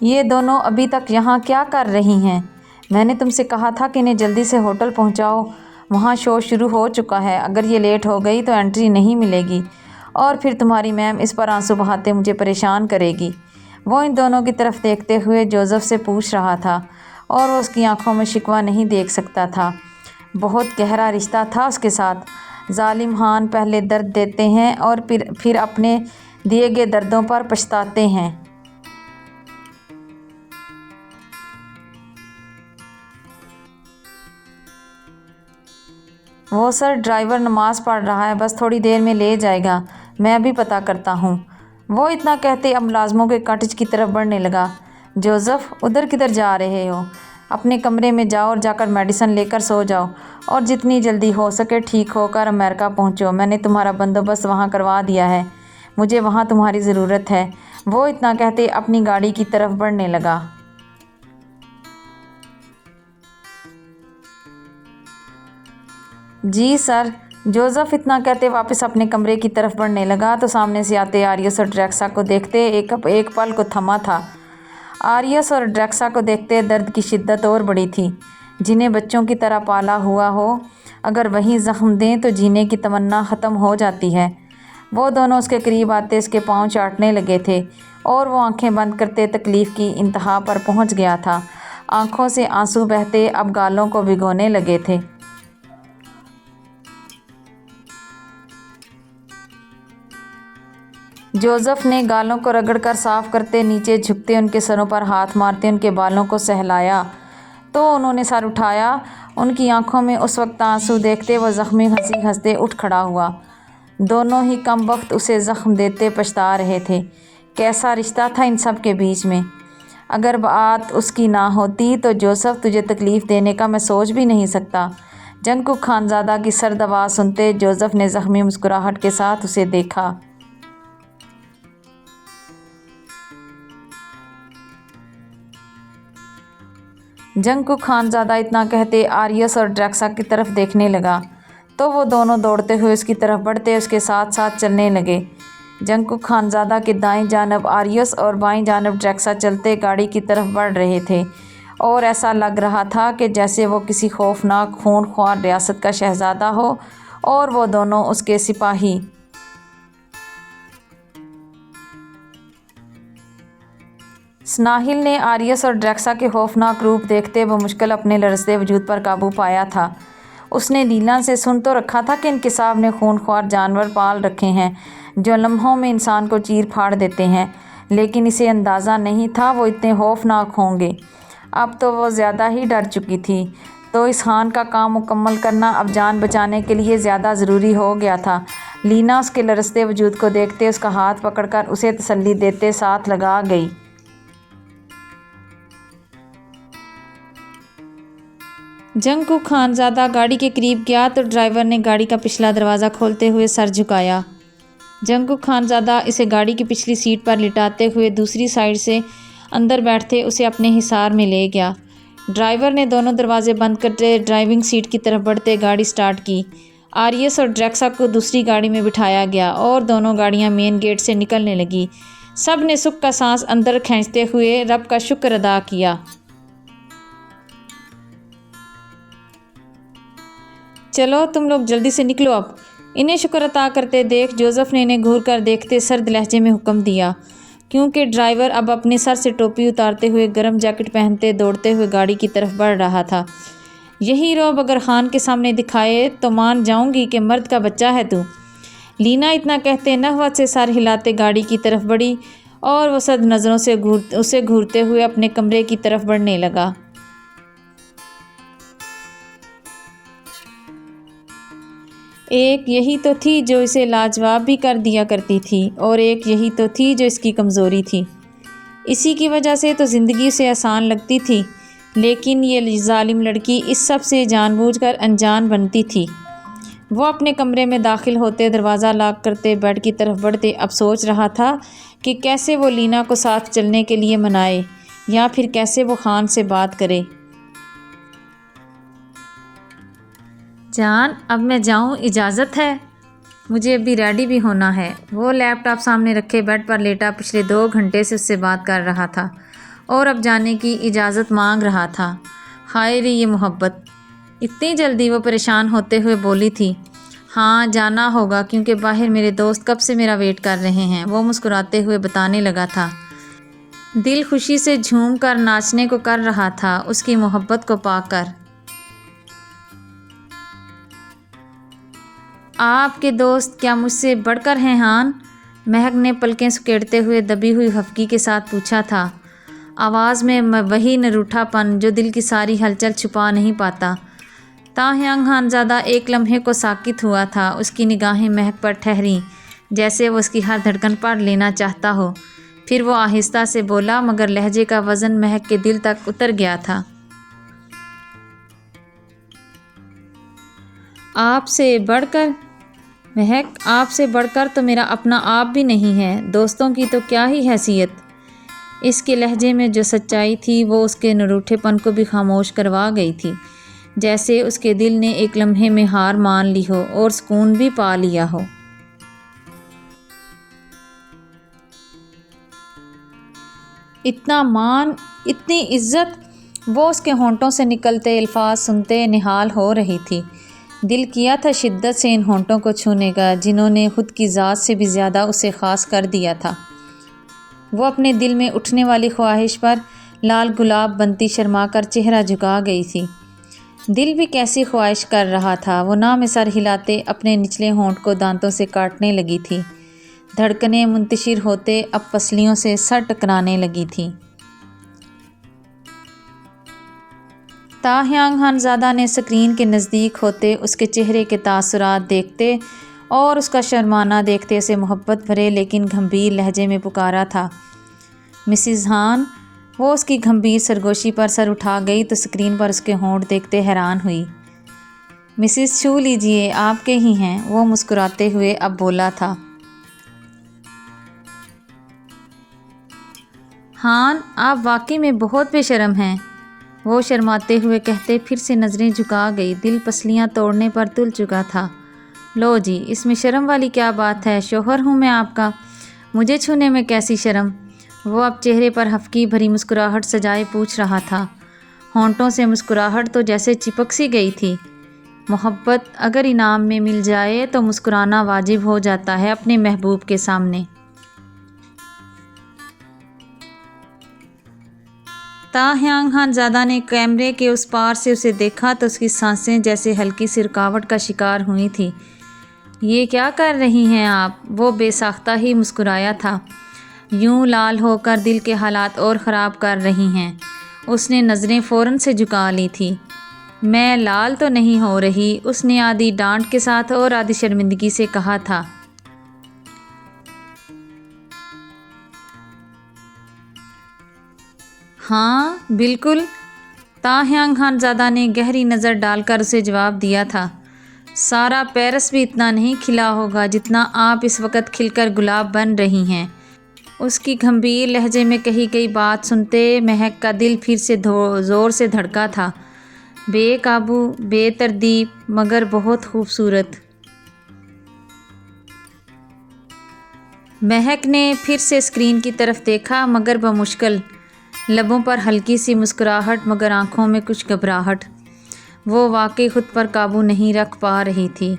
یہ دونوں ابھی تک یہاں کیا کر رہی ہیں؟ میں نے تم سے کہا تھا کہ انہیں جلدی سے ہوٹل پہنچاؤ، وہاں شو شروع ہو چکا ہے، اگر یہ لیٹ ہو گئی تو انٹری نہیں ملے گی اور پھر تمہاری میم اس پر آنسو بہاتے مجھے پریشان کرے گی۔ وہ ان دونوں کی طرف دیکھتے ہوئے جوزف سے پوچھ رہا تھا اور وہ اس کی آنکھوں میں شکوہ نہیں دیکھ سکتا تھا۔ بہت گہرا رشتہ تھا اس کے ساتھ۔ ظالم ہان پہلے درد دیتے ہیں اور پھر اپنے دیے گئے دردوں پر پچھتاتے ہیں۔ وہ سر، ڈرائیور نماز پڑھ رہا ہے، بس تھوڑی دیر میں لے جائے گا، میں ابھی پتہ کرتا ہوں۔ وہ اتنا کہتے اب ملازموں کے کاٹیج کی طرف بڑھنے لگا۔ جوزف، ادھر کدھر جا رہے ہو؟ اپنے کمرے میں جاؤ اور جا کر میڈیسن لے کر سو جاؤ اور جتنی جلدی ہو سکے ٹھیک ہو کر امریکہ پہنچو۔ میں نے تمہارا بندوبست وہاں کروا دیا ہے، مجھے وہاں تمہاری ضرورت ہے۔ وہ اتنا کہتے اپنی گاڑی کی طرف بڑھنے لگا۔ جی سر۔ جوزف اتنا کہتے واپس اپنے کمرے کی طرف بڑھنے لگا تو سامنے سے آتے آریس اور ڈریکسا کو دیکھتے ایک پل کو تھما تھا۔ آریس اور ڈریکسا کو دیکھتے درد کی شدت اور بڑی تھی۔ جنہیں بچوں کی طرح پالا ہوا ہو، اگر وہیں زخم دیں تو جینے کی تمنا ختم ہو جاتی ہے۔ وہ دونوں اس کے قریب آتے اس کے پاؤں چاٹنے لگے تھے اور وہ آنکھیں بند کرتے تکلیف کی انتہا پر پہنچ گیا تھا۔ آنکھوں سے آنسو بہتے اب گالوں کو بھگونے لگے تھے۔ جوزف نے گالوں کو رگڑ کر صاف کرتے، نیچے جھکتے ان کے سروں پر ہاتھ مارتے ان کے بالوں کو سہلایا تو انہوں نے سر اٹھایا۔ ان کی آنکھوں میں اس وقت آنسو دیکھتے وہ زخمی ہنسی ہنستے اٹھ کھڑا ہوا۔ دونوں ہی کم وقت اسے زخم دیتے پچھتا رہے تھے۔ کیسا رشتہ تھا ان سب کے بیچ میں! اگر بات اس کی نہ ہوتی تو جوزف، تجھے تکلیف دینے کا میں سوچ بھی نہیں سکتا۔ جنگکوک خانزادہ کی سرد آواز سنتے جوزف نے زخمی مسکراہٹ کے ساتھ اسے دیکھا۔ جنگکوک خانزادہ اتنا کہتے آریس اور ڈریکسا کی طرف دیکھنے لگا تو وہ دونوں دوڑتے ہوئے اس کی طرف بڑھتے اس کے ساتھ ساتھ چلنے لگے۔ جنگکوک خانزادہ کے دائیں جانب آریس اور بائیں جانب ڈریکسا چلتے گاڑی کی طرف بڑھ رہے تھے اور ایسا لگ رہا تھا کہ جیسے وہ کسی خوفناک خون خوار ریاست کا شہزادہ ہو اور وہ دونوں اس کے سپاہی۔ سناہل نے آریس اور ڈریکسا کے خوفناک روپ دیکھتے بمشکل اپنے لرزتے وجود پر قابو پایا تھا۔ اس نے لیلا سے سن تو رکھا تھا کہ انکساب نے خون خوار جانور پال رکھے ہیں جو لمحوں میں انسان کو چیر پھاڑ دیتے ہیں، لیکن اسے اندازہ نہیں تھا وہ اتنے خوفناک ہوں گے۔ اب تو وہ زیادہ ہی ڈر چکی تھی، تو اس خان کا کام مکمل کرنا اب جان بچانے کے لیے زیادہ ضروری ہو گیا تھا۔ لینا اس کے لرزتے وجود کو دیکھتے اس کا ہاتھ پکڑ کر اسے تسلی دیتے ساتھ لگا گئی۔ جنگکوک خانزادہ گاڑی کے قریب گیا تو ڈرائیور نے گاڑی کا پچھلا دروازہ کھولتے ہوئے سر جھکایا۔ جنگکوک خانزادہ اسے گاڑی کی پچھلی سیٹ پر لٹاتے ہوئے دوسری سائیڈ سے اندر بیٹھتے اسے اپنے حصار میں لے گیا۔ ڈرائیور نے دونوں دروازے بند کرتے ڈرائیونگ سیٹ کی طرف بڑھتے گاڑی سٹارٹ کی۔ آریس اور ڈریکسا کو دوسری گاڑی میں بٹھایا گیا اور دونوں گاڑیاں مین گیٹ سے نکلنے لگیں۔ سب نے سکھ کا سانس اندر کھینچتے ہوئے رب کا شکر ادا کیا۔ چلو تم لوگ جلدی سے نکلو اب، انہیں شکر عطا کرتے دیکھ جوزف نے انہیں گھور کر دیکھتے سرد لہجے میں حکم دیا، کیونکہ ڈرائیور اب اپنے سر سے ٹوپی اتارتے ہوئے گرم جیکٹ پہنتے دوڑتے ہوئے گاڑی کی طرف بڑھ رہا تھا۔ یہی رعب اگر خان کے سامنے دکھائے تو مان جاؤں گی کہ مرد کا بچہ ہے تو۔ لینا اتنا کہتے نحوت سے سر ہلاتے گاڑی کی طرف بڑھی اور وہ سرد نظروں سے اسے گھورتے ہوئے اپنے کمرے کی طرف بڑھنے لگا۔ ایک یہی تو تھی جو اسے لاجواب بھی کر دیا کرتی تھی اور ایک یہی تو تھی جو اس کی کمزوری تھی۔ اسی کی وجہ سے تو زندگی اسے آسان لگتی تھی، لیکن یہ ظالم لڑکی اس سب سے جان بوجھ کر انجان بنتی تھی۔ وہ اپنے کمرے میں داخل ہوتے دروازہ لاک کرتے بیڈ کی طرف بڑھتے اب سوچ رہا تھا کہ کیسے وہ لینا کو ساتھ چلنے کے لیے منائے یا پھر کیسے وہ خان سے بات کرے۔ جان، اب میں جاؤں، اجازت ہے؟ مجھے ابھی ریڈی بھی ہونا ہے۔ وہ لیپ ٹاپ سامنے رکھے بیڈ پر لیٹا پچھلے 2 گھنٹے سے اس سے بات کر رہا تھا۔ اور اب جانے کی اجازت مانگ رہا تھا۔ ہائے رے یہ محبت! اتنی جلدی وہ پریشان ہوتے ہوئے بولی تھی۔ ہاں جانا ہوگا کیونکہ باہر میرے دوست کب سے میرا ویٹ کر رہے ہیں، وہ مسکراتے ہوئے بتانے لگا تھا۔ دل خوشی سے جھوم کر ناچنے کو کر رہا تھا اس کی محبت کو پا کر۔ آپ کے دوست کیا مجھ سے بڑھ کر ہیں ہان؟ مہک نے پلکیں سکیڑتے ہوئے دبی ہوئی خفگی کے ساتھ پوچھا تھا، آواز میں وہی نروٹھا پن جو دل کی ساری ہلچل چھپا نہیں پاتا۔ تاہیانگ خانزادہ ایک لمحے کو ساکت ہوا تھا، اس کی نگاہیں مہک پر ٹھہریں جیسے وہ اس کی ہر دھڑکن پڑھ لینا چاہتا ہو۔ پھر وہ آہستہ سے بولا مگر لہجے کا وزن مہک کے دل تک اتر گیا تھا۔ آپ سے بڑھ کر؟ مہک، آپ سے بڑھ کر تو میرا اپنا آپ بھی نہیں ہے، دوستوں کی تو کیا ہی حیثیت۔ اس کے لہجے میں جو سچائی تھی وہ اس کے نروٹھے پن کو بھی خاموش کروا گئی تھی، جیسے اس کے دل نے ایک لمحے میں ہار مان لی ہو اور سکون بھی پا لیا ہو۔ اتنا مان، اتنی عزت! وہ اس کے ہونٹوں سے نکلتے الفاظ سنتے نہال ہو رہی تھی۔ دل کیا تھا شدت سے ان ہونٹوں کو چھونے کا جنہوں نے خود کی ذات سے بھی زیادہ اسے خاص کر دیا تھا۔ وہ اپنے دل میں اٹھنے والی خواہش پر لال گلاب بنتی شرما کر چہرہ جھکا گئی تھی۔ دل بھی کیسی خواہش کر رہا تھا، وہ نہ میں سر ہلاتے اپنے نچلے ہونٹ کو دانتوں سے کاٹنے لگی تھی۔ دھڑکنیں منتشر ہوتے اب پسلیوں سے سر ٹکرانے لگی تھی۔ تاہیانگ خانزادہ نے اسکرین کے نزدیک ہوتے اس کے چہرے کے تاثرات دیکھتے اور اس کا شرمانہ دیکھتے اسے محبت بھرے لیکن گھمبیر لہجے میں پکارا تھا، مسز ہان۔ وہ اس کی گھمبیر سرگوشی پر سر اٹھا گئی تو اسکرین پر اس کے ہونٹ دیکھتے حیران ہوئی۔ مسز چھو لیجئے، آپ کے ہی ہیں، وہ مسکراتے ہوئے اب بولا تھا۔ ہان، آپ واقعی میں بہت بے شرم ہیں، وہ شرماتے ہوئے کہتے پھر سے نظریں جھکا گئی۔ دل پسلیاں توڑنے پر تل چکا تھا۔ لو جی، اس میں شرم والی کیا بات ہے، شوہر ہوں میں آپ کا، مجھے چھونے میں کیسی شرم؟ وہ اب چہرے پر خفگی بھری مسکراہٹ سجائے پوچھ رہا تھا۔ ہونٹوں سے مسکراہٹ تو جیسے چپک سی گئی تھی۔ محبت اگر انعام میں مل جائے تو مسکرانا واجب ہو جاتا ہے اپنے محبوب کے سامنے۔ تاہیانگ خانزادہ نے کیمرے کے اس پار سے اسے دیکھا تو اس کی سانسیں جیسے ہلکی سی رکاوٹ کا شکار ہوئی تھیں۔ یہ کیا کر رہی ہیں آپ؟ وہ بے ساختہ ہی مسکرایا تھا۔ یوں لال ہو کر دل کے حالات اور خراب کر رہی ہیں۔ اس نے نظریں فوراً سے جھکا لی تھی۔ میں لال تو نہیں ہو رہی، اس نے آدھی ڈانٹ کے ساتھ اور آدھی شرمندگی سے کہا تھا۔ ہاں بالکل، تاہیانگ خانزادہ نے گہری نظر ڈال کر اسے جواب دیا تھا۔ سارا پیرس بھی اتنا نہیں کھلا ہوگا جتنا آپ اس وقت کھل کر گلاب بن رہی ہیں۔ اس کی گھمبیر لہجے میں کہی گئی بات سنتے مہک کا دل پھر سے زور سے دھڑکا تھا۔ بے قابو، بے ترتیب مگر بہت خوبصورت۔ مہک نے پھر سے اسکرین کی طرف دیکھا مگر بمشکل، لبوں پر ہلکی سی مسکراہٹ مگر آنکھوں میں کچھ گھبراہٹ۔ وہ واقعی خود پر قابو نہیں رکھ پا رہی تھی۔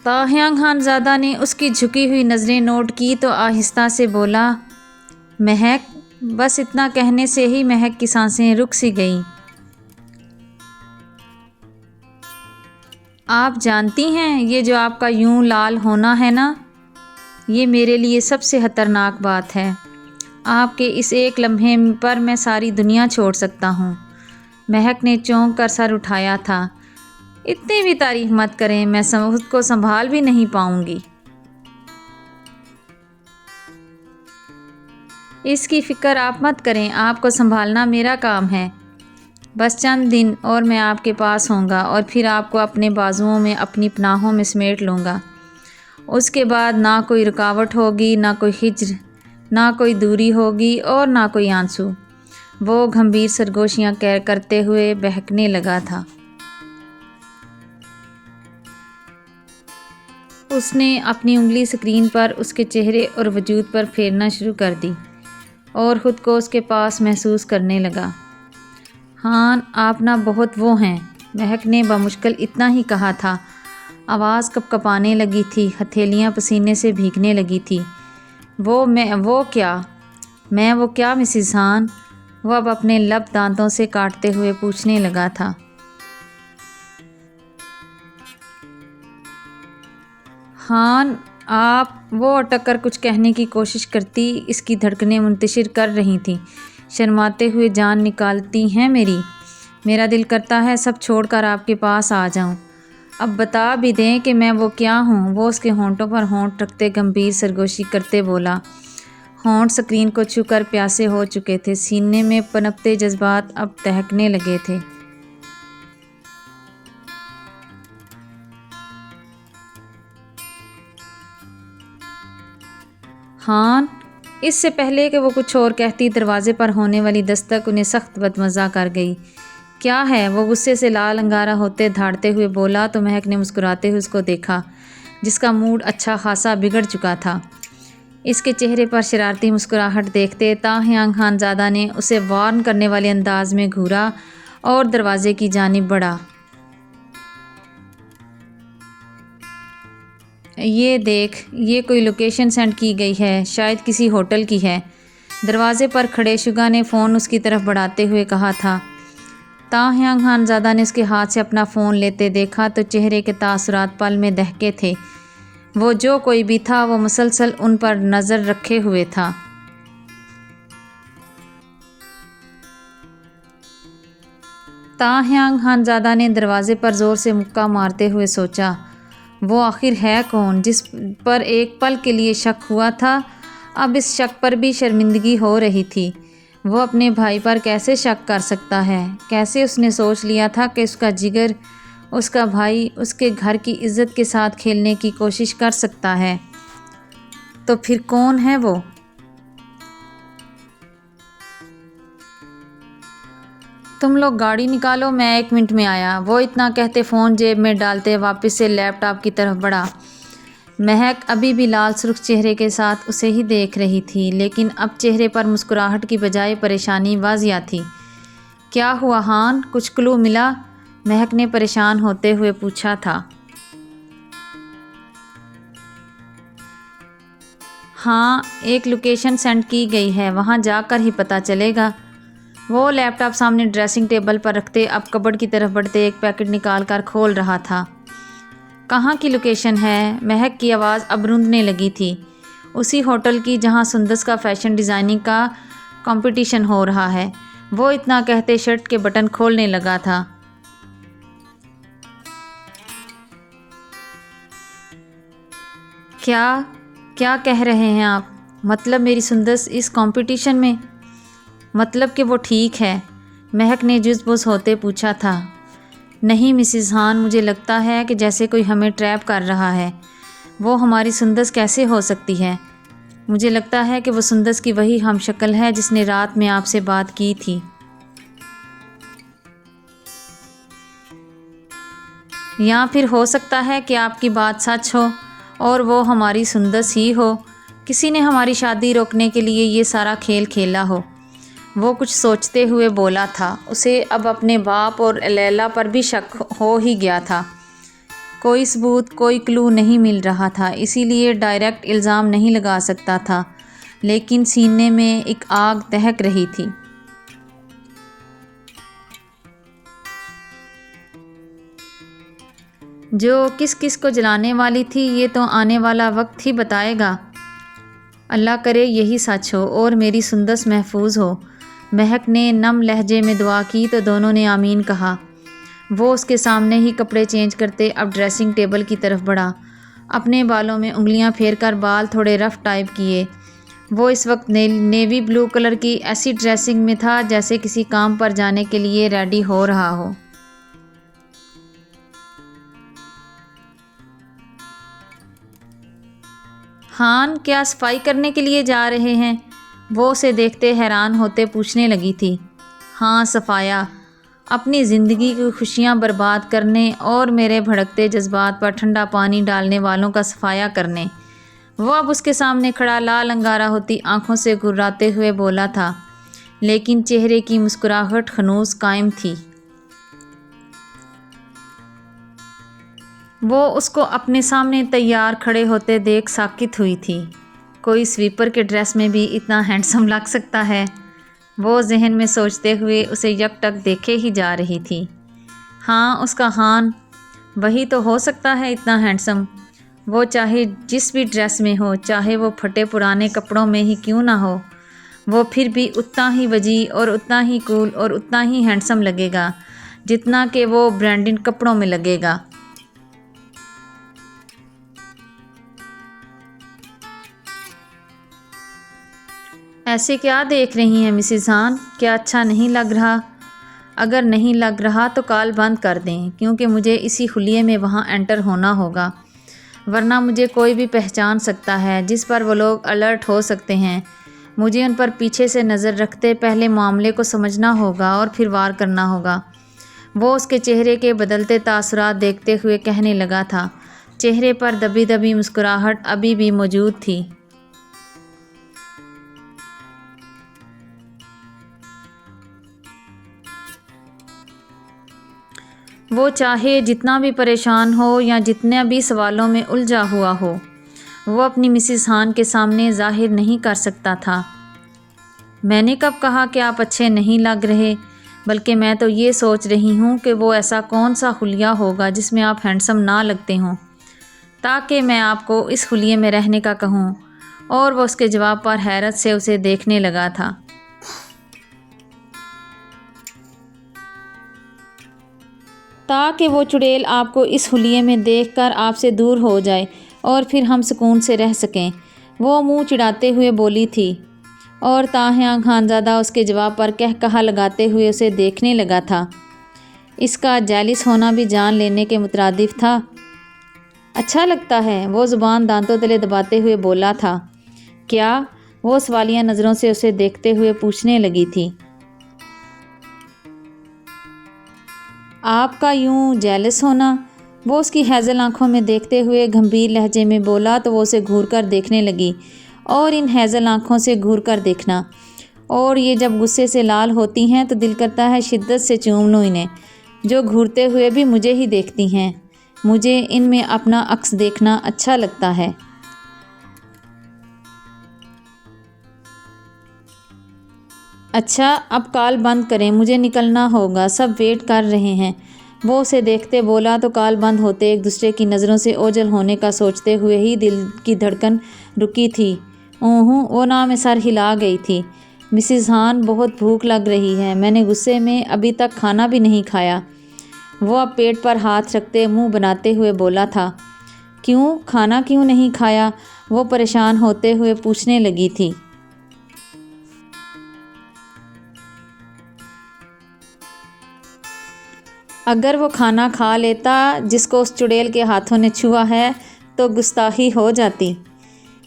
تاہیانگ خانزادہ نے اس کی جھکی ہوئی نظریں نوٹ کی تو آہستہ سے بولا، مہک۔ بس اتنا کہنے سے ہی مہک کی سانسیں رک سی گئیں۔ آپ جانتی ہیں یہ جو آپ کا یوں لال ہونا ہے نا، یہ میرے لیے سب سے خطرناک بات ہے۔ آپ کے اس ایک لمحے پر میں ساری دنیا چھوڑ سکتا ہوں۔ مہک نے چونک کر سر اٹھایا تھا۔ اتنی بھی تعریف مت کریں، میں خود کو سنبھال بھی نہیں پاؤں گی۔ اس کی فکر آپ مت کریں، آپ کو سنبھالنا میرا کام ہے۔ بس چند دن اور میں آپ کے پاس ہوں گا اور پھر آپ کو اپنے بازوؤں میں اپنی پناہوں میں سمیٹ لوں گا۔ اس کے بعد نہ کوئی رکاوٹ ہوگی، نہ کوئی ہجر، نہ کوئی دوری ہوگی اور نہ کوئی آنسو۔ وہ گھمبیر سرگوشیاں کرتے ہوئے بہکنے لگا تھا۔ اس نے اپنی انگلی اسکرین پر اس کے چہرے اور وجود پر پھیرنا شروع کر دی۔ اور خود کو اس کے پاس محسوس کرنے لگا۔ ہان آپ نہ بہت وہ ہیں، مہک نے بمشکل اتنا ہی کہا تھا۔ آواز کپ کپانے لگی تھی، ہتھیلیاں پسینے سے بھیگنے لگی تھی۔ وہ کیا مسز ہان؟ وہ اب اپنے لب دانتوں سے کاٹتے ہوئے پوچھنے لگا تھا۔ ہان آپ، وہ اٹک کر کچھ کہنے کی کوشش کرتی، اس کی دھڑکنیں منتشر کر رہی تھیں۔ شرماتے ہوئے جان نکالتی ہیں میرا دل کرتا ہے سب چھوڑ کر آپ کے پاس آ جاؤں۔ اب بتا بھی دیں کہ میں وہ کیا ہوں۔ وہ اس کے ہونٹوں پر ہونٹ رکھتے گمبھیر سرگوشی کرتے بولا۔ ہونٹ سکرین کو چھو کر پیاسے ہو چکے تھے، سینے میں پنپتے جذبات اب دہکنے لگے تھے۔ ہان، اس سے پہلے کہ وہ کچھ اور کہتی، دروازے پر ہونے والی دستک انہیں سخت بدمزہ کر گئی۔ کیا ہے؟ وہ غصے سے لال انگارا ہوتے دھاڑتے ہوئے بولا تو مہک نے مسکراتے ہوئے اس کو دیکھا، جس کا موڈ اچھا خاصا بگڑ چکا تھا۔ اس کے چہرے پر شرارتی مسکراہٹ دیکھتے تاہیانگ خانزادہ نے اسے وارن کرنے والے انداز میں گھورا اور دروازے کی جانب بڑھا۔ یہ دیکھ، یہ کوئی لوکیشن سینڈ کی گئی ہے، شاید کسی ہوٹل کی ہے۔ دروازے پر کھڑے شگا نے فون اس کی طرف بڑھاتے ہوئے کہا تھا۔ تاہیانگ خانزادہ نے اس کے ہاتھ سے اپنا فون لیتے دیکھا تو چہرے کے تاثرات پل میں دہکے تھے۔ وہ جو کوئی بھی تھا وہ مسلسل ان پر نظر رکھے ہوئے تھا۔ تاہیانگ خانزادہ نے دروازے پر زور سے مکہ مارتے ہوئے سوچا، وہ آخر ہے کون جس پر ایک پل کے لیے شک ہوا تھا؟ اب اس شک پر بھی شرمندگی ہو رہی تھی۔ وہ اپنے بھائی پر کیسے شک کر سکتا ہے؟ کیسے اس نے سوچ لیا تھا کہ اس کا جگر، اس کا بھائی، اس کے گھر کی عزت کے ساتھ کھیلنے کی کوشش کر سکتا ہے؟ تو پھر کون ہے وہ؟ تم لوگ گاڑی نکالو، میں 1 منٹ میں آیا۔ وہ اتنا کہتے فون جیب میں ڈالتے واپس سے لیپ ٹاپ کی طرف بڑھا۔ مہک ابھی بھی لال سرخ چہرے کے ساتھ اسے ہی دیکھ رہی تھی، لیکن اب چہرے پر مسکراہٹ کی بجائے پریشانی واضح تھی۔ کیا ہوا ہان؟ کچھ کلو ملا؟ مہک نے پریشان ہوتے ہوئے پوچھا تھا۔ ہاں، ایک لوکیشن سینڈ کی گئی ہے، وہاں جا کر ہی پتہ چلے گا۔ وہ لیپ ٹاپ سامنے ڈریسنگ ٹیبل پر رکھتے اب کبرڈ کی طرف بڑھتے ایک پیکٹ نکال کر کھول رہا تھا۔ کہاں کی لوکیشن ہے؟ مہک کی آواز اب روندنے لگی تھی۔ اسی ہوٹل کی جہاں سندس کا فیشن ڈیزائننگ کا کمپٹیشن ہو رہا ہے۔ وہ اتنا کہتے شرٹ کے بٹن کھولنے لگا تھا۔ کیا کہہ رہے ہیں آپ؟ مطلب میری سندس اس کمپٹیشن میں؟ مطلب کہ وہ ٹھیک ہے؟ مہک نے جز بز ہوتے پوچھا تھا۔ نہیں مسز ہان، مجھے لگتا ہے کہ جیسے کوئی ہمیں ٹریپ کر رہا ہے۔ وہ ہماری سندس کیسے ہو سکتی ہے؟ مجھے لگتا ہے کہ وہ سندس کی وہی ہم شکل ہے جس نے رات میں آپ سے بات کی تھی۔ یا پھر ہو سکتا ہے کہ آپ کی بات سچ ہو اور وہ ہماری سندس ہی ہو، کسی نے ہماری شادی روکنے کے لیے یہ سارا کھیل کھیلا ہو۔ وہ کچھ سوچتے ہوئے بولا تھا۔ اسے اب اپنے باپ اور لیلا پر بھی شک ہو ہی گیا تھا۔ کوئی ثبوت، کوئی کلو نہیں مل رہا تھا، اسی لیے ڈائریکٹ الزام نہیں لگا سکتا تھا، لیکن سینے میں ایک آگ دہک رہی تھی۔ جو کس کو جلانے والی تھی یہ تو آنے والا وقت ہی بتائے گا۔ اللہ کرے یہی سچ ہو اور میری سندس محفوظ ہو۔ مہک نے نم لہجے میں دعا کی تو دونوں نے آمین کہا۔ وہ اس کے سامنے ہی کپڑے چینج کرتے اب ڈریسنگ ٹیبل کی طرف بڑھا۔ اپنے بالوں میں انگلیاں پھیر کر بال تھوڑے رف ٹائپ کیے۔ وہ اس وقت نیوی بلو کلر کی ایسی ڈریسنگ میں تھا جیسے کسی کام پر جانے کے لیے ریڈی ہو رہا ہو۔ ہان، کیا صفائی کرنے کے لیے جا رہے ہیں؟ وہ اسے دیکھتے حیران ہوتے پوچھنے لگی تھی۔ ہاں، صفایا، اپنی زندگی کی خوشیاں برباد کرنے اور میرے بھڑکتے جذبات پر ٹھنڈا پانی ڈالنے والوں کا صفایا کرنے۔ وہ اب اس کے سامنے کھڑا لال انگارہ ہوتی آنکھوں سے گھراتے ہوئے بولا تھا، لیکن چہرے کی مسکراہٹ ہنوز قائم تھی۔ وہ اس کو اپنے سامنے تیار کھڑے ہوتے دیکھ ساکت ہوئی تھی۔ کوئی سویپر کے ڈریس میں بھی اتنا ہینڈسم لگ سکتا ہے؟ وہ ذہن میں سوچتے ہوئے اسے یک ٹک دیکھے ہی جا رہی تھی۔ ہاں، اس کا ہان وہی تو ہو سکتا ہے اتنا ہینڈسم۔ وہ چاہے جس بھی ڈریس میں ہو، چاہے وہ پھٹے پرانے کپڑوں میں ہی کیوں نہ ہو، وہ پھر بھی اتنا ہی وجیح اور اتنا ہی کول اور اتنا ہی ہینڈسم لگے گا جتنا کہ وہ برانڈڈ کپڑوں میں لگے گا۔ ایسے کیا دیکھ رہی ہیں مسز ہان؟ کیا اچھا نہیں لگ رہا؟ اگر نہیں لگ رہا تو کال بند کر دیں، کیونکہ مجھے اسی حلیے میں وہاں انٹر ہونا ہوگا، ورنہ مجھے کوئی بھی پہچان سکتا ہے، جس پر وہ لوگ الرٹ ہو سکتے ہیں۔ مجھے ان پر پیچھے سے نظر رکھتے پہلے معاملے کو سمجھنا ہوگا اور پھر وار کرنا ہوگا۔ وہ اس کے چہرے کے بدلتے تاثرات دیکھتے ہوئے کہنے لگا تھا۔ چہرے پر دبی دبی مسکراہٹ ابھی بھی موجود تھی۔ وہ چاہے جتنا بھی پریشان ہو یا جتنے بھی سوالوں میں الجھا ہوا ہو، وہ اپنی مسز ہان کے سامنے ظاہر نہیں کر سکتا تھا۔ میں نے کب کہا کہ آپ اچھے نہیں لگ رہے؟ بلکہ میں تو یہ سوچ رہی ہوں کہ وہ ایسا کون سا حلیہ ہوگا جس میں آپ ہینڈسم نہ لگتے ہوں، تاکہ میں آپ کو اس حلیے میں رہنے کا کہوں۔ اور وہ اس کے جواب پر حیرت سے اسے دیکھنے لگا تھا۔ تاکہ وہ چڑیل آپ کو اس حلیے میں دیکھ کر آپ سے دور ہو جائے اور پھر ہم سکون سے رہ سکیں، وہ منہ چڑھاتے ہوئے بولی تھی۔ اور تاحیاں خانزادہ اس کے جواب پر کہا لگاتے ہوئے اسے دیکھنے لگا تھا۔ اس کا جیلس ہونا بھی جان لینے کے مترادف تھا۔ اچھا لگتا ہے، وہ زبان دانتوں تلے دباتے ہوئے بولا تھا۔ کیا؟ وہ سوالیہ نظروں سے اسے دیکھتے ہوئے پوچھنے لگی تھی۔ آپ کا یوں جیلس ہونا؟ وہ اس کی ہیزل آنکھوں میں دیکھتے ہوئے گھمبیر لہجے میں بولا تو وہ اسے گھور کر دیکھنے لگی۔ اور ان ہیزل آنکھوں سے گھور کر دیکھنا، اور یہ جب غصے سے لال ہوتی ہیں تو دل کرتا ہے شدت سے چوم لوں انہیں، جو گھورتے ہوئے بھی مجھے ہی دیکھتی ہیں۔ مجھے ان میں اپنا عکس دیکھنا اچھا لگتا ہے۔ اچھا، اب کال بند کریں، مجھے نکلنا ہوگا، سب ویٹ کر رہے ہیں۔ وہ اسے دیکھتے بولا تو کال بند ہوتے ایک دوسرے کی نظروں سے اوجھل ہونے کا سوچتے ہوئے ہی دل کی دھڑکن رکی تھی۔ اوہوں، وہ نہ میں سر ہلا گئی تھی۔ مسز ہان، بہت بھوک لگ رہی ہے، میں نے غصے میں ابھی تک کھانا بھی نہیں کھایا۔ وہ اب پیٹ پر ہاتھ رکھتے منہ بناتے ہوئے بولا تھا۔ کیوں؟ کھانا کیوں نہیں کھایا؟ وہ پریشان ہوتے ہوئے پوچھنے لگی تھی۔ اگر وہ کھانا کھا لیتا جس کو اس چڑیل کے ہاتھوں نے چھوا ہے تو گستاخی ہو جاتی،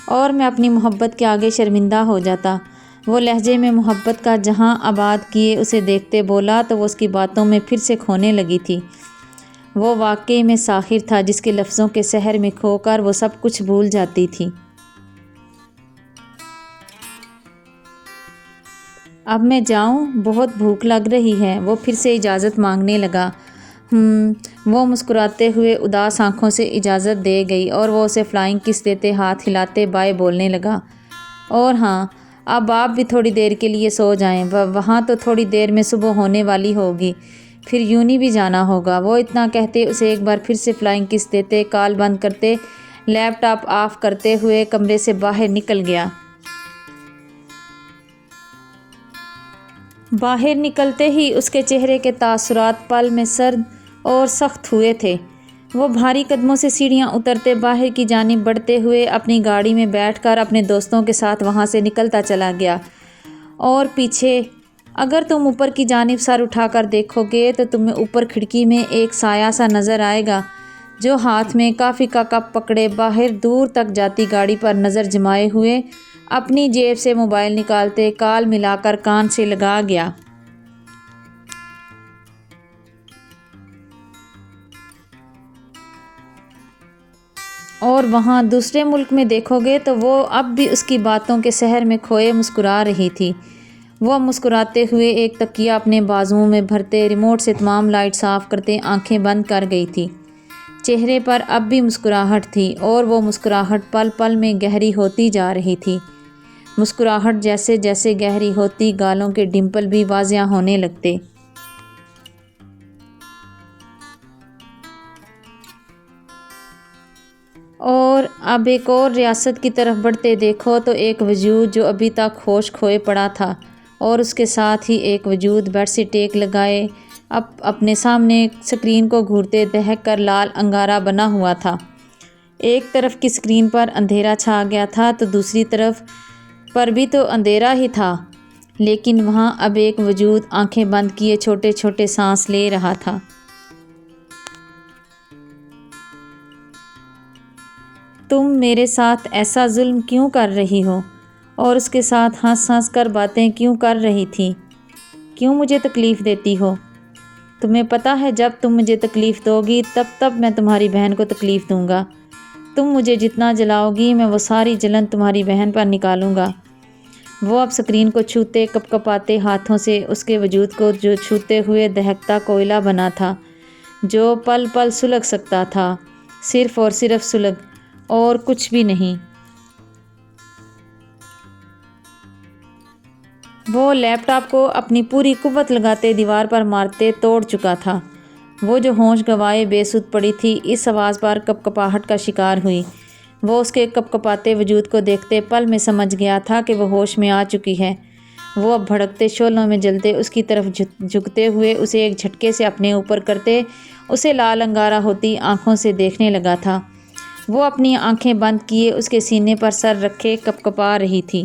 اور میں اپنی محبت کے آگے شرمندہ ہو جاتا۔ وہ لہجے میں محبت کا جہاں آباد کیے اسے دیکھتے بولا تو وہ اس کی باتوں میں پھر سے کھونے لگی تھی۔ وہ واقعی میں ساحر تھا جس کے لفظوں کے سحر میں کھو کر وہ سب کچھ بھول جاتی تھی۔ اب میں جاؤں؟ بہت بھوک لگ رہی ہے، وہ پھر سے اجازت مانگنے لگا۔ وہ مسکراتے ہوئے اداس آنکھوں سے اجازت دے گئی اور وہ اسے فلائنگ کس دیتے ہاتھ ہلاتے بائے بولنے لگا۔ اور ہاں، اب آپ بھی تھوڑی دیر کے لیے سو جائیں، وہاں تو تھوڑی دیر میں صبح ہونے والی ہوگی، پھر یونی بھی جانا ہوگا۔ وہ اتنا کہتے اسے ایک بار پھر سے فلائنگ کس دیتے، کال بند کرتے، لیپ ٹاپ آف کرتے ہوئے کمرے سے باہر نکل گیا۔ باہر نکلتے ہی اس کے چہرے کے تاثرات پل میں سرد اور سخت ہوئے تھے۔ وہ بھاری قدموں سے سیڑھیاں اترتے باہر کی جانب بڑھتے ہوئے اپنی گاڑی میں بیٹھ کر اپنے دوستوں کے ساتھ وہاں سے نکلتا چلا گیا۔ اور پیچھے، اگر تم اوپر کی جانب سر اٹھا کر دیکھو گے تو تمہیں اوپر کھڑکی میں ایک سایہ سا نظر آئے گا جو ہاتھ میں کافی کا کپ پکڑے باہر دور تک جاتی گاڑی پر نظر جمائے ہوئے اپنی جیب سے موبائل نکالتے کال ملا کر کان سے لگا گیا۔ اور وہاں دوسرے ملک میں دیکھو گے تو وہ اب بھی اس کی باتوں کے سحر میں کھوئے مسکرا رہی تھی۔ وہ مسکراتے ہوئے ایک تکیہ اپنے بازوؤں میں بھرتے، ریموٹ سے تمام لائٹس آف کرتے آنکھیں بند کر گئی تھی۔ چہرے پر اب بھی مسکراہٹ تھی اور وہ مسکراہٹ پل پل میں گہری ہوتی جا رہی تھی۔ مسکراہٹ جیسے جیسے گہری ہوتی، گالوں کے ڈمپل بھی واضح ہونے لگتے۔ اور اب ایک اور ریاست کی طرف بڑھتے دیکھو تو ایک وجود جو ابھی تک ہوش کھوئے پڑا تھا، اور اس کے ساتھ ہی ایک وجود بیڈ سے ٹیک لگائے اپنے سامنے اسکرین کو گھورتے دہک کر لال انگارہ بنا ہوا تھا۔ ایک طرف کی اسکرین پر اندھیرا چھا گیا تھا تو دوسری طرف پر بھی تو اندھیرا ہی تھا، لیکن وہاں اب ایک وجود آنکھیں بند کیے چھوٹے چھوٹے سانس لے رہا تھا۔ تم میرے ساتھ ایسا ظلم کیوں کر رہی ہو؟ اور اس کے ساتھ ہنس ہنس کر باتیں کیوں کر رہی تھی؟ کیوں مجھے تکلیف دیتی ہو؟ تمہیں پتہ ہے جب تم مجھے تکلیف دو گی تب میں تمہاری بہن کو تکلیف دوں گا۔ تم مجھے جتنا جلاؤ گی میں وہ ساری جلن تمہاری بہن پر نکالوں گا۔ وہ اب اسکرین کو چھوتے کپ کپاتے ہاتھوں سے اس کے وجود کو جو چھوتے ہوئے دہکتا کوئلہ بنا تھا، جو پل پل سلگ سکتا تھا، صرف اور صرف سلگ اور کچھ بھی نہیں۔ وہ لیپ ٹاپ کو اپنی پوری قوت لگاتے دیوار پر مارتے توڑ چکا تھا۔ وہ جو ہوش گنوائے بے سود پڑی تھی، اس آواز پر کپ کپاہٹ کا شکار ہوئی۔ وہ اس کے کپ کپاتے وجود کو دیکھتے پل میں سمجھ گیا تھا کہ وہ ہوش میں آ چکی ہے۔ وہ اب بھڑکتے شعلوں میں جلتے اس کی طرف جھکتے ہوئے اسے ایک جھٹکے سے اپنے اوپر کرتے اسے لال انگارہ ہوتی آنکھوں سے دیکھنے لگا تھا۔ وہ اپنی آنکھیں بند کیے اس کے سینے پر سر رکھے کپ کپا رہی تھی۔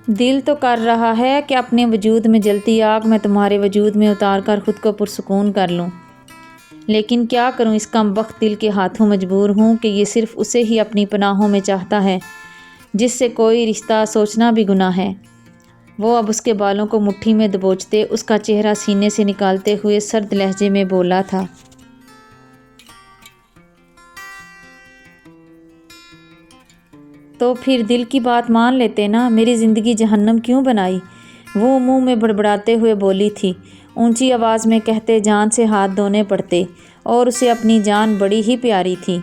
دل تو کر رہا ہے کہ اپنے وجود میں جلتی آگ میں تمہارے وجود میں اتار کر خود کو پرسکون کر لوں، لیکن کیا کروں، اس کم بخت دل کے ہاتھوں مجبور ہوں کہ یہ صرف اسے ہی اپنی پناہوں میں چاہتا ہے جس سے کوئی رشتہ سوچنا بھی گناہ ہے۔ وہ اب اس کے بالوں کو مٹھی میں دبوچتے اس کا چہرہ سینے سے نکالتے ہوئے سرد لہجے میں بولا تھا۔ تو پھر دل کی بات مان لیتے نا، میری زندگی جہنم کیوں بنائی؟ وہ منہ میں بڑبڑاتے ہوئے بولی تھی، اونچی آواز میں کہتے جان سے ہاتھ دھونے پڑتے، اور اسے اپنی جان بڑی ہی پیاری تھی۔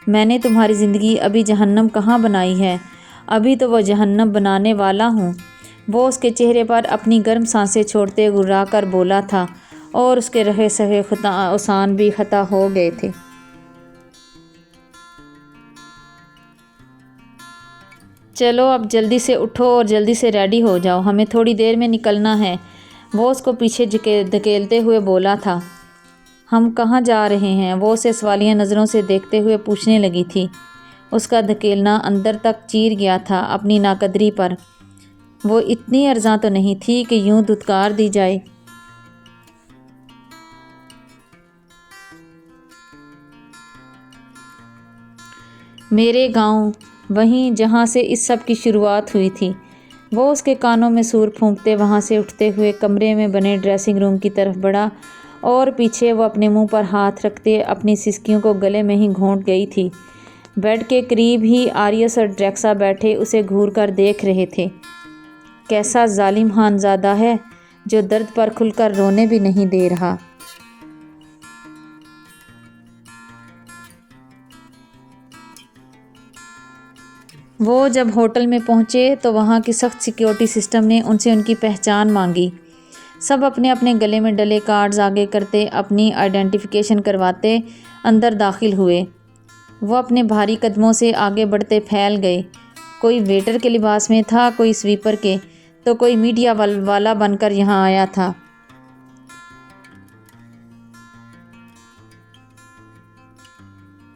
میں نے تمہاری زندگی ابھی جہنم کہاں بنائی ہے، ابھی تو وہ جہنم بنانے والا ہوں۔ وہ اس کے چہرے پر اپنی گرم سانسیں چھوڑتے گررا کر بولا تھا، اور اس کے رہے سہے اوسان بھی خطا ہو گئے تھے۔ چلو اب جلدی سے اٹھو اور جلدی سے ریڈی ہو جاؤ، ہمیں تھوڑی دیر میں نکلنا ہے۔ وہ اس کو پیچھے دھکیلتے ہوئے بولا تھا۔ ہم کہاں جا رہے ہیں؟ وہ اسے سوالیہ نظروں سے دیکھتے ہوئے پوچھنے لگی تھی۔ اس کا دھکیلنا اندر تک چیر گیا تھا اپنی ناقدری پر۔ وہ اتنی ارزاں تو نہیں تھی کہ یوں دھتکار دی جائے۔ میرے گاؤں، وہیں جہاں سے اس سب کی شروعات ہوئی تھی۔ وہ اس کے کانوں میں سور پھونکتے وہاں سے اٹھتے ہوئے کمرے میں بنے ڈریسنگ روم کی طرف بڑھا، اور پیچھے وہ اپنے منہ پر ہاتھ رکھتے اپنی سسکیوں کو گلے میں ہی گھونٹ گئی تھی۔ بیڈ کے قریب ہی آریس اور ڈریکسا بیٹھے اسے گھور کر دیکھ رہے تھے۔ کیسا ظالم خانزادہ ہے جو درد پر کھل کر رونے بھی نہیں دے رہا۔ وہ جب ہوٹل میں پہنچے تو وہاں کی سخت سیکیورٹی سسٹم نے ان سے ان کی پہچان مانگی۔ سب اپنے اپنے گلے میں ڈلے کارڈز آگے کرتے اپنی آئیڈینٹیفیکیشن کرواتے اندر داخل ہوئے۔ وہ اپنے بھاری قدموں سے آگے بڑھتے پھیل گئے۔ کوئی ویٹر کے لباس میں تھا، کوئی سویپر کے، تو کوئی میڈیا والا بن کر یہاں آیا تھا۔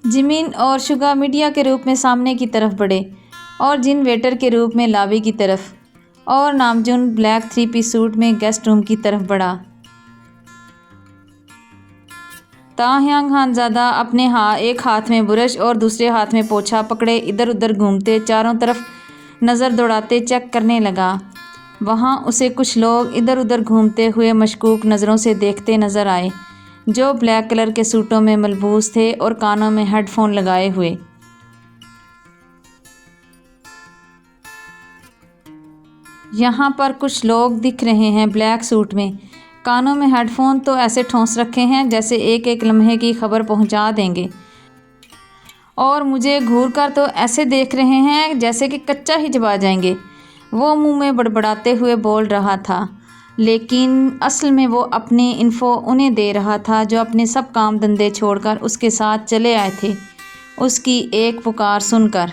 جمین اور شگا میڈیا کے روپ میں سامنے کی طرف بڑھے، اور جن ویٹر کے روپ میں لابی کی طرف، اور نامجن بلیک 3 پیس سوٹ میں گیسٹ روم کی طرف بڑھا۔ تاہیانگ خانزادہ اپنے ایک ہاتھ میں برش اور دوسرے ہاتھ میں پوچھا پکڑے ادھر ادھر گھومتے چاروں طرف نظر دوڑاتے چیک کرنے لگا۔ وہاں اسے کچھ لوگ ادھر ادھر گھومتے ہوئے مشکوک نظروں سے دیکھتے نظر آئے، جو بلیک کلر کے سوٹوں میں ملبوس تھے اور کانوں میں ہیڈ فون لگائے ہوئے۔ یہاں پر کچھ لوگ دکھ رہے ہیں بلیک سوٹ میں، کانوں میں ہیڈ فون تو ایسے ٹھونس رکھے ہیں جیسے ایک ایک لمحے کی خبر پہنچا دیں گے، اور مجھے گھور کر تو ایسے دیکھ رہے ہیں جیسے کہ کچا ہی چبا جائیں گے۔ وہ منہ میں بڑبڑاتے ہوئے بول رہا تھا، لیکن اصل میں وہ اپنی انفو انہیں دے رہا تھا جو اپنے سب کام دھندے چھوڑ کر اس کے ساتھ چلے آئے تھے، اس کی ایک پکار سن کر۔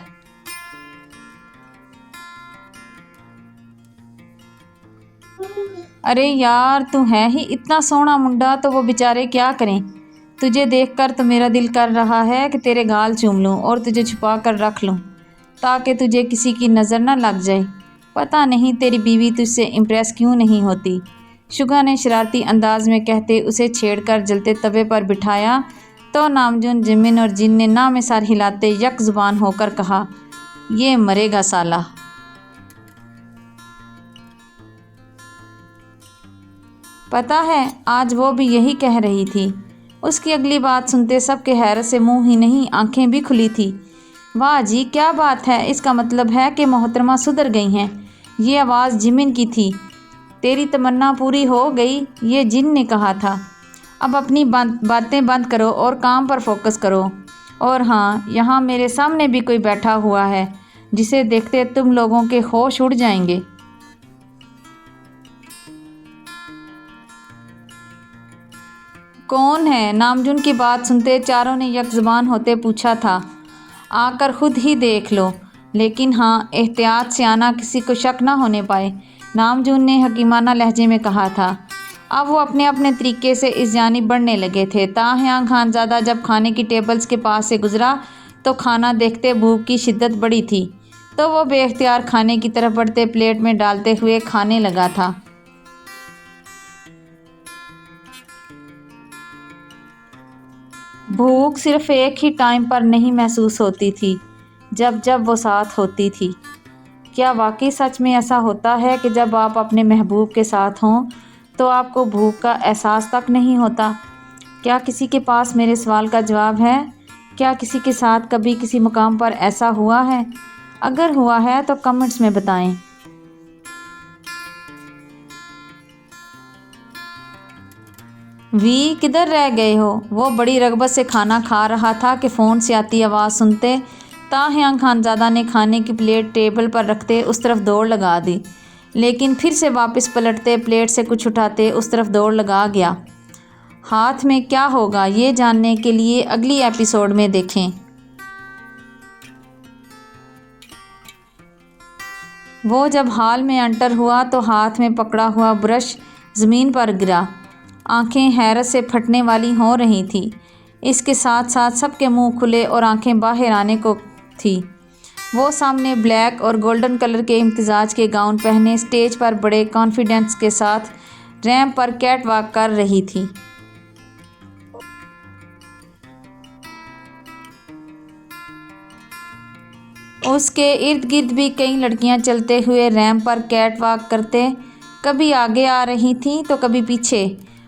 ارے یار، تو ہے ہی اتنا سونا منڈا، تو وہ بیچارے کیا کریں؟ تجھے دیکھ کر تو میرا دل کر رہا ہے کہ تیرے گال چوم لوں اور تجھے چھپا کر رکھ لوں تاکہ تجھے کسی کی نظر نہ لگ جائے۔ پتہ نہیں تیری بیوی تجھ سے امپریس کیوں نہیں ہوتی، شگا نے شرارتی انداز میں کہتے اسے چھیڑ کر جلتے توے پر بٹھایا تو نامجن جمن اور جن نے نام سر ہلاتے یک زبان ہو کر کہا، یہ مرے گا سالہ۔ پتہ ہے آج وہ بھی یہی کہہ رہی تھی۔ اس کی اگلی بات سنتے سب کے حیرت سے منہ ہی نہیں آنکھیں بھی کھلی تھی۔ واہ جی، کیا بات ہے، اس کا مطلب ہے کہ محترمہ سدھر گئی ہیں۔ یہ آواز جمن کی تھی۔ تیری تمنا پوری ہو گئی، یہ جن نے کہا تھا۔ اب اپنی باتیں بند کرو اور کام پر فوکس کرو۔ اور ہاں، یہاں میرے سامنے بھی کوئی بیٹھا ہوا ہے جسے دیکھتے تم لوگوں کے ہوش اڑ جائیں گے۔ کون ہے؟ نامجن کی بات سنتے چاروں نے یک زبان ہوتے پوچھا تھا۔ آ کر خود ہی دیکھ لو، لیکن ہاں احتیاط سے آنا، کسی کو شک نہ ہونے پائے، نامجن نے حکیمانہ لہجے میں کہا تھا۔ اب وہ اپنے اپنے طریقے سے اس جانب بڑھنے لگے تھے۔ تاحیاں خانزادہ جب کھانے کی ٹیبلز کے پاس سے گزرا تو کھانا دیکھتے بھوک کی شدت بڑھی تھی، تو وہ بے اختیار کھانے کی طرف بڑھتے پلیٹ میں ڈالتے ہوئے کھانے لگا تھا۔ بھوک صرف ایک ہی ٹائم پر نہیں محسوس ہوتی تھی، جب جب وہ ساتھ ہوتی تھی۔ کیا واقعی سچ میں ایسا ہوتا ہے کہ جب آپ اپنے محبوب کے ساتھ ہوں تو آپ کو بھوک کا احساس تک نہیں ہوتا؟ کیا کسی کے پاس میرے سوال کا جواب ہے؟ کیا کسی کے ساتھ کبھی کسی مقام پر ایسا ہوا ہے؟ اگر ہوا ہے تو کمنٹس میں بتائیں۔ وی کدھر رہ گئے ہو؟ وہ بڑی رغبت سے کھانا کھا رہا تھا کہ فون سے آتی آواز سنتے تاحیاں خانزادہ نے کھانے کی پلیٹ ٹیبل پر رکھتے اس طرف دوڑ لگا دی، لیکن پھر سے واپس پلٹتے پلیٹ سے کچھ اٹھاتے اس طرف دوڑ لگا گیا۔ ہاتھ میں کیا ہوگا یہ جاننے کے لیے اگلی ایپیسوڈ میں دیکھیں۔ وہ جب ہال میں انٹر ہوا تو ہاتھ میں پکڑا ہوا برش زمین پر گرا، آنکھیں حیرت سے پھٹنے والی ہو رہی تھیں۔ اس کے ساتھ ساتھ سب کے منہ کھلے اور آنکھیں باہر آنے کو تھی۔ وہ سامنے بلیک اور گولڈن کلر کے امتزاج کے گاؤن پہنے اسٹیج پر بڑے کانفیڈنس کے ساتھ ریمپ پر کیٹ واک کر رہی تھی۔ اس کے ارد گرد بھی کئی لڑکیاں چلتے ہوئے ریمپ پر کیٹ واک کرتے کبھی آگے آ رہی تھیں تو کبھی پیچھے،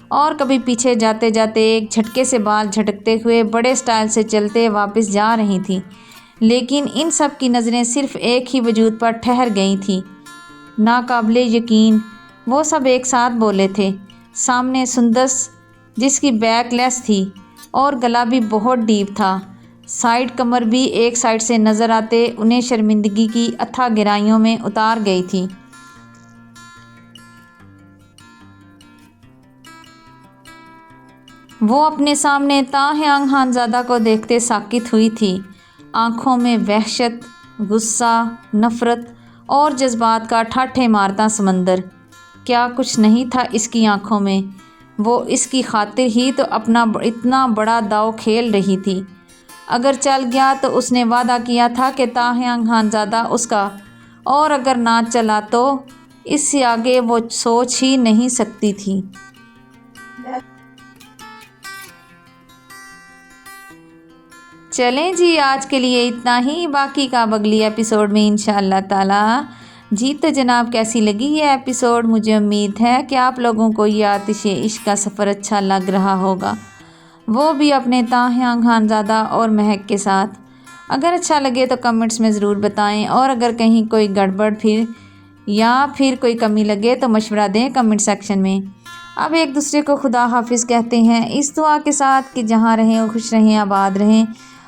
اور کبھی پیچھے جاتے جاتے ایک جھٹکے سے بال جھٹکتے ہوئے بڑے سٹائل سے چلتے واپس جا رہی تھیں، لیکن ان سب کی نظریں صرف ایک ہی وجود پر ٹھہر گئی تھیں، ناقابل یقین۔ وہ سب ایک ساتھ بولے تھے۔ سامنے سندس، جس کی بیک لیس تھی اور گلا بھی بہت ڈیپ تھا، سائیڈ کمر بھی ایک سائیڈ سے نظر آتے انہیں شرمندگی کی اتھاہ گہرائیوں میں اتار گئی تھی۔ وہ اپنے سامنے تاحیاں خانزادہ کو دیکھتے ساکت ہوئی تھی، آنکھوں میں وحشت، غصہ، نفرت اور جذبات کا ٹھاٹھے مارتا سمندر۔ کیا کچھ نہیں تھا اس کی آنکھوں میں؟ وہ اس کی خاطر ہی تو اپنا اتنا بڑا داؤ کھیل رہی تھی۔ اگر چل گیا تو اس نے وعدہ کیا تھا کہ تاحیاں خانزادہ اس کا، اور اگر نہ چلا تو اس سے آگے وہ سوچ ہی نہیں سکتی تھی۔ چلیں جی، آج کے لیے اتنا ہی، باقی کا اب اگلی ایپیسوڈ میں انشاءاللہ تعالی جی تو جناب کیسی لگی یہ ایپیسوڈ؟ مجھے امید ہے کہ آپ لوگوں کو یہ آتش عشق کا سفر اچھا لگ رہا ہوگا، وہ بھی اپنے تاہیاں خانزادہ اور مہک کے ساتھ۔ اگر اچھا لگے تو کمنٹس میں ضرور بتائیں، اور اگر کہیں کوئی گڑبڑ پھر کوئی کمی لگے تو مشورہ دیں کمنٹ سیکشن میں۔ اب ایک دوسرے کو خدا حافظ کہتے ہیں، اس دعا کے ساتھ کہ جہاں رہیں وہ خوش رہیں، آباد رہیں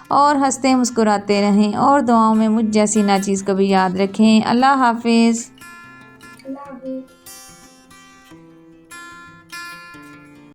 اور ہنستے مسکراتے رہیں، اور دعاؤں میں مجھ جیسی ناچیز کو بھی یاد رکھیں۔ اللہ حافظ۔